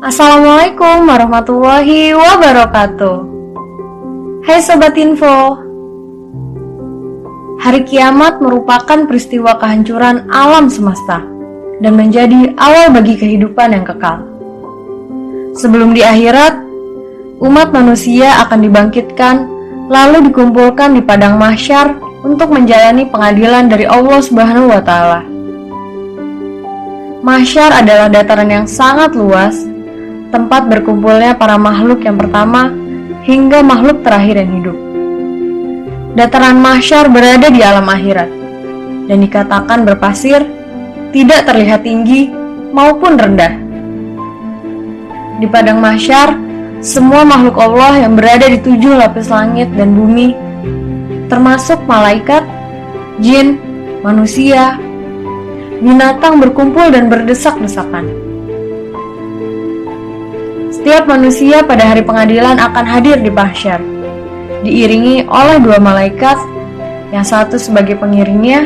Assalamualaikum warahmatullahi wabarakatuh. Hai Sobat Info. Hari kiamat merupakan peristiwa kehancuran alam semesta dan menjadi awal bagi kehidupan yang kekal. Sebelum di akhirat, umat manusia akan dibangkitkan lalu dikumpulkan di padang mahsyar untuk menjalani pengadilan dari Allah Subhanahu wa taala. Mahsyar adalah dataran yang sangat luas, tempat berkumpulnya para makhluk yang pertama hingga makhluk terakhir yang hidup. Dataran mahsyar berada di alam akhirat dan dikatakan berpasir, tidak terlihat tinggi maupun rendah. Di padang mahsyar, semua makhluk Allah yang berada di 7 lapis langit dan bumi, termasuk malaikat, jin, manusia, binatang berkumpul dan berdesak-desakan. Setiap manusia pada hari pengadilan akan hadir di mahsyar, diiringi oleh 2 malaikat, yang satu sebagai pengiringnya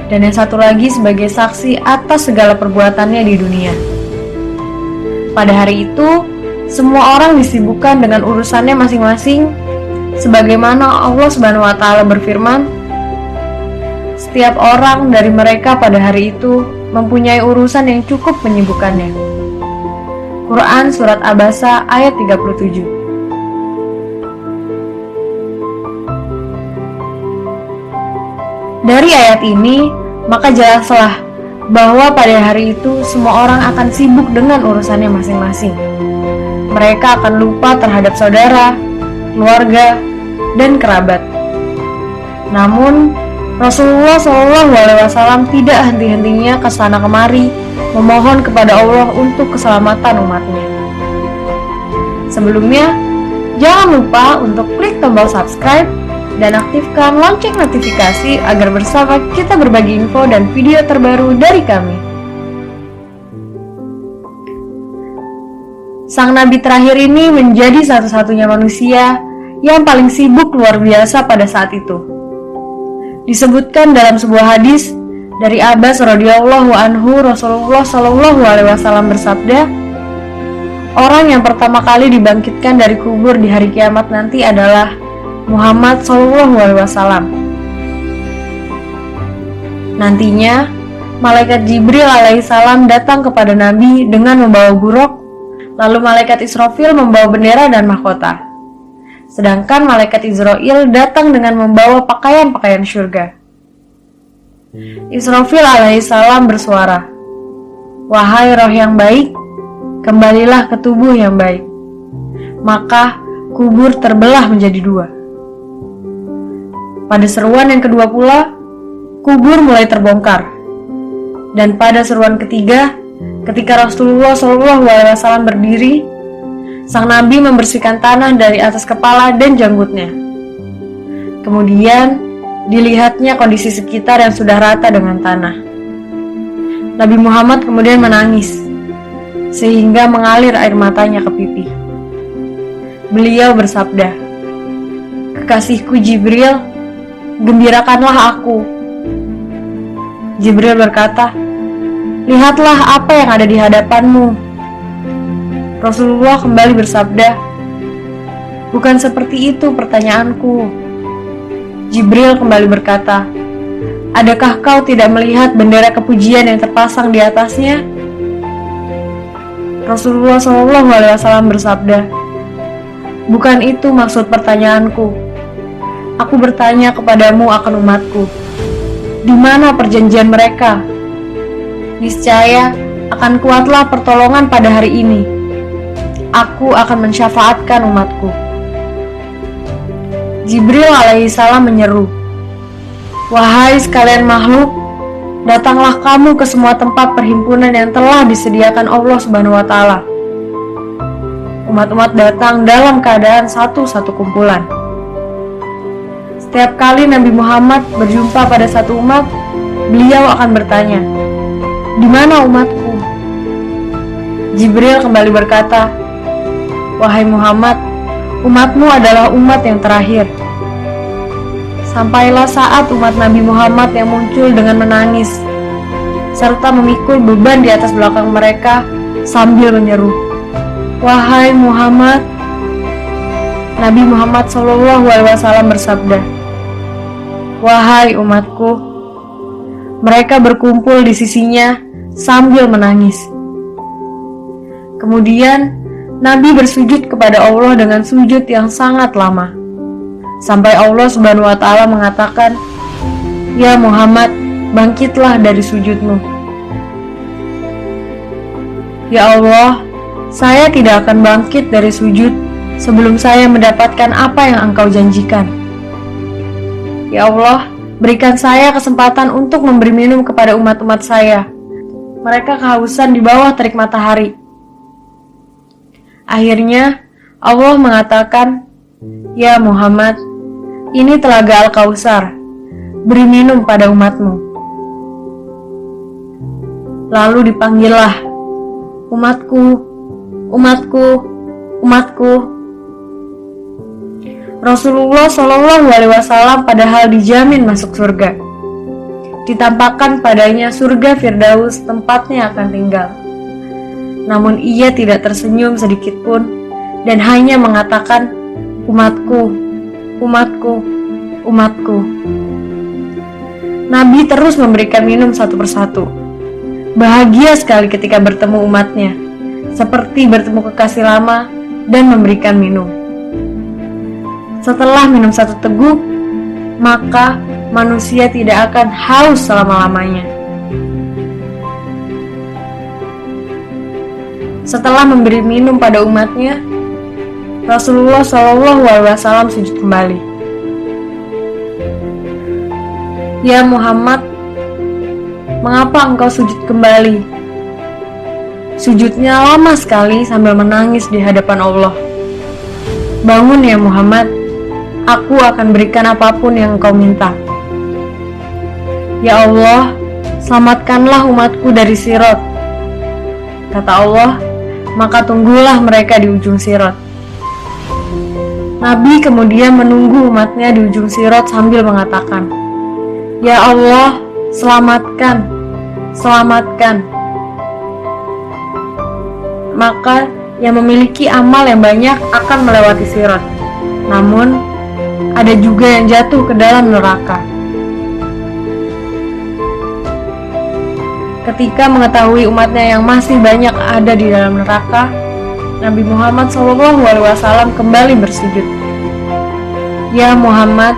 dan yang satu lagi sebagai saksi atas segala perbuatannya di dunia. Pada hari itu, semua orang disibukkan dengan urusannya masing-masing, sebagaimana Allah Subhanahu wa taala berfirman, setiap orang dari mereka pada hari itu mempunyai urusan yang cukup menyibukkannya. Quran Surat Abasa ayat 37. Dari ayat ini, maka jelaslah bahwa pada hari itu semua orang akan sibuk dengan urusannya masing-masing. Mereka akan lupa terhadap saudara, keluarga, dan kerabat. Namun, Rasulullah SAW tidak henti-hentinya kesana kemari memohon kepada Allah untuk keselamatan umatnya. Sebelumnya, jangan lupa untuk klik tombol subscribe dan aktifkan lonceng notifikasi agar bersama kita berbagi info dan video terbaru dari kami. Sang Nabi terakhir ini menjadi satu-satunya manusia yang paling sibuk luar biasa pada saat itu. Disebutkan dalam sebuah hadis dari Abbas radhiyallahu anhu, Rasulullah SAW bersabda, orang yang pertama kali dibangkitkan dari kubur di hari kiamat nanti adalah Muhammad SAW. Nantinya, malaikat Jibril alaihissalam datang kepada Nabi dengan membawa buruk, lalu malaikat Israfil membawa bendera dan mahkota. Sedangkan malaikat Israil datang dengan membawa pakaian-pakaian syurga. Israfil alaihissalam bersuara, wahai roh yang baik, kembalilah ke tubuh yang baik. Maka kubur terbelah menjadi 2. Pada seruan yang kedua pula, kubur mulai terbongkar. Dan pada seruan ketiga, ketika Rasulullah SAW berdiri, sang Nabi membersihkan tanah dari atas kepala dan janggutnya. Kemudian, dilihatnya kondisi sekitar yang sudah rata dengan tanah. Nabi Muhammad kemudian menangis, sehingga mengalir air matanya ke pipi. Beliau bersabda, kekasihku Jibril, gembirakanlah aku. Jibril berkata, lihatlah apa yang ada di hadapanmu. Rasulullah kembali bersabda, bukan seperti itu pertanyaanku. Jibril kembali berkata, adakah kau tidak melihat bendera kepujian yang terpasang di atasnya? Rasulullah SAW bersabda, bukan itu maksud pertanyaanku. Aku bertanya kepadamu akan umatku, di mana perjanjian mereka? Niscaya akan kuatlah pertolongan pada hari ini. Aku akan mensyafaatkan umatku. Jibril alaihissalam menyeru, wahai sekalian makhluk, datanglah kamu ke semua tempat perhimpunan yang telah disediakan Allah Subhanahu wa taala. Umat-umat datang dalam keadaan satu kumpulan. Setiap kali Nabi Muhammad berjumpa pada satu umat, beliau akan bertanya, di mana umatku? Jibril kembali berkata, wahai Muhammad, umatmu adalah umat yang terakhir. Sampailah saat umat Nabi Muhammad yang muncul dengan menangis, serta memikul beban di atas belakang mereka sambil menyeru, Wahai Muhammad, Nabi Muhammad SAW bersabda, wahai umatku, mereka berkumpul di sisinya sambil menangis. Kemudian Nabi bersujud kepada Allah dengan sujud yang sangat lama, sampai Allah Subhanahu wa Ta'ala mengatakan, ya Muhammad, bangkitlah dari sujudmu. Ya Allah, saya tidak akan bangkit dari sujud sebelum saya mendapatkan apa yang Engkau janjikan. Ya Allah, berikan saya kesempatan untuk memberi minum kepada umat-umat saya. Mereka kehausan di bawah terik matahari. Akhirnya Allah mengatakan, ya Muhammad, ini telaga Al-Kautsar, beri minum pada umatmu. Lalu dipanggillah, umatku, umatku, umatku. Rasulullah SAW padahal dijamin masuk surga. Ditampakkan padanya surga Firdaus tempatnya akan tinggal. Namun ia tidak tersenyum sedikit pun dan hanya mengatakan, umatku, umatku, umatku. Nabi terus memberikan minum satu persatu. Bahagia sekali ketika bertemu umatnya, seperti bertemu kekasih lama dan memberikan minum. Setelah minum satu teguk, maka manusia tidak akan haus selama-lamanya. Setelah memberi minum pada umatnya, Rasulullah SAW sujud kembali. Ya Muhammad, mengapa engkau sujud kembali? Sujudnya lama sekali sambil menangis di hadapan Allah. Bangun ya Muhammad, aku akan berikan apapun yang engkau minta. Ya Allah, selamatkanlah umatku dari Sirat. Kata Allah, maka tunggulah mereka di ujung Sirat. Nabi kemudian menunggu umatnya di ujung Sirat sambil mengatakan, ya Allah, selamatkan, selamatkan. Maka yang memiliki amal yang banyak akan melewati Sirat. Namun, ada juga yang jatuh ke dalam neraka. Ketika mengetahui umatnya yang masih banyak ada di dalam neraka, Nabi Muhammad SAW kembali bersujud. Ya Muhammad,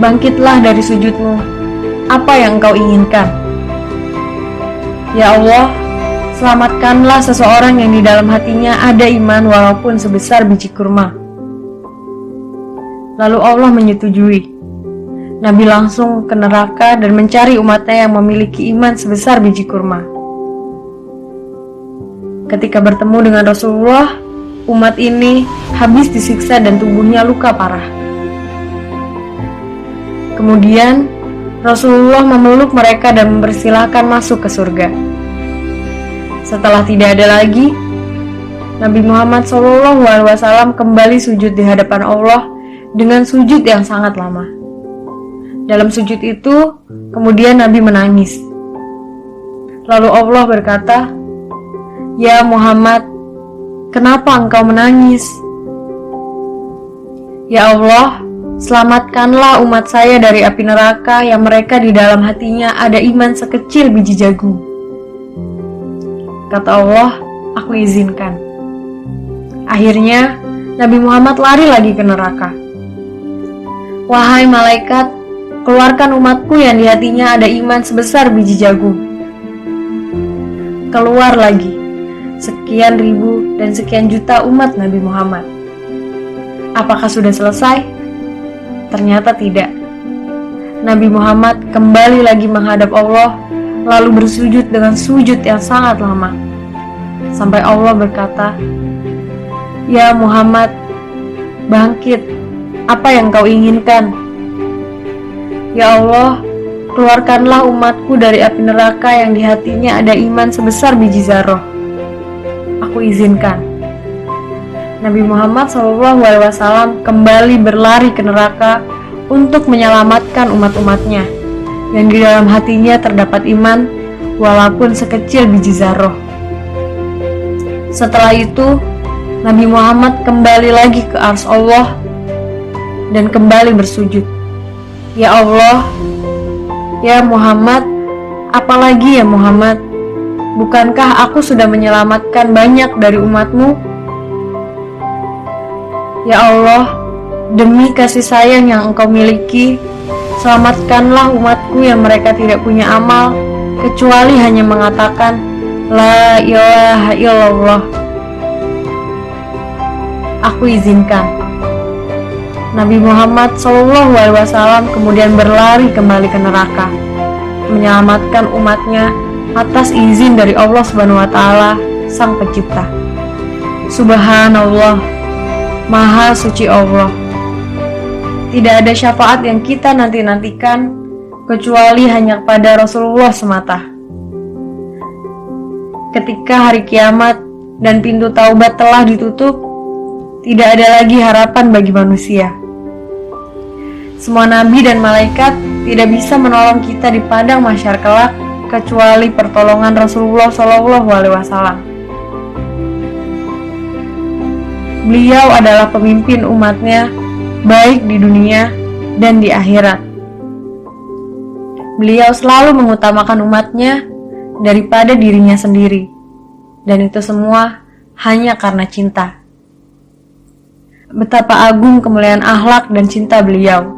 bangkitlah dari sujudmu. Apa yang engkau inginkan? Ya Allah, selamatkanlah seseorang yang di dalam hatinya ada iman walaupun sebesar biji kurma. Lalu Allah menyetujui. Nabi langsung ke neraka dan mencari umatnya yang memiliki iman sebesar biji kurma. Ketika bertemu dengan Rasulullah, umat ini habis disiksa dan tubuhnya luka parah. Kemudian Rasulullah memeluk mereka dan mempersilahkan masuk ke surga. Setelah tidak ada lagi, Nabi Muhammad SAW kembali sujud di hadapan Allah dengan sujud yang sangat lama. Dalam sujud itu, kemudian Nabi menangis. Lalu Allah berkata, ya Muhammad, kenapa engkau menangis? Ya Allah, selamatkanlah umat saya dari api neraka yang mereka di dalam hatinya ada iman sekecil biji jagung. Kata Allah, aku izinkan. Akhirnya, Nabi Muhammad lari lagi ke neraka. Wahai malaikat, keluarkan umatku yang di hatinya ada iman sebesar biji jagung. Keluar lagi, sekian ribu dan sekian juta umat Nabi Muhammad. Apakah sudah selesai? Ternyata tidak. Nabi Muhammad kembali lagi menghadap Allah, lalu bersujud dengan sujud yang sangat lama. Sampai Allah berkata, ya Muhammad, bangkit, apa yang kau inginkan? Ya Allah, keluarkanlah umatku dari api neraka yang di hatinya ada iman sebesar biji zarah. Aku izinkan. Nabi Muhammad SAW kembali berlari ke neraka untuk menyelamatkan umat-umatnya yang di dalam hatinya terdapat iman walaupun sekecil biji zarah. Setelah itu, Nabi Muhammad kembali lagi ke ars Allah dan kembali bersujud. Ya Allah, ya Muhammad, apalagi ya Muhammad, bukankah aku sudah menyelamatkan banyak dari umatmu? Ya Allah, demi kasih sayang yang Engkau miliki, selamatkanlah umatku yang mereka tidak punya amal, kecuali hanya mengatakan, La ilaha illallah. Aku izinkan. Nabi Muhammad SAW kemudian berlari kembali ke neraka, menyelamatkan umatnya atas izin dari Allah SWT, Sang Pencipta. Subhanallah, Maha Suci Allah. Tidak ada syafaat yang kita nanti-nantikan kecuali hanya pada Rasulullah semata. Ketika hari kiamat dan pintu taubat telah ditutup, tidak ada lagi harapan bagi manusia. Semua nabi dan malaikat tidak bisa menolong kita di padang mahsyar kelak kecuali pertolongan Rasulullah SAW. Beliau adalah pemimpin umatnya, baik di dunia dan di akhirat. Beliau selalu mengutamakan umatnya daripada dirinya sendiri, dan itu semua hanya karena cinta. Betapa agung kemuliaan akhlak dan cinta beliau.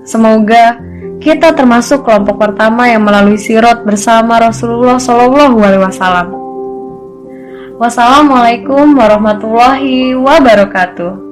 Semoga kita termasuk kelompok pertama yang melalui sirat bersama Rasulullah SAW. Wassalamualaikum warahmatullahi wabarakatuh.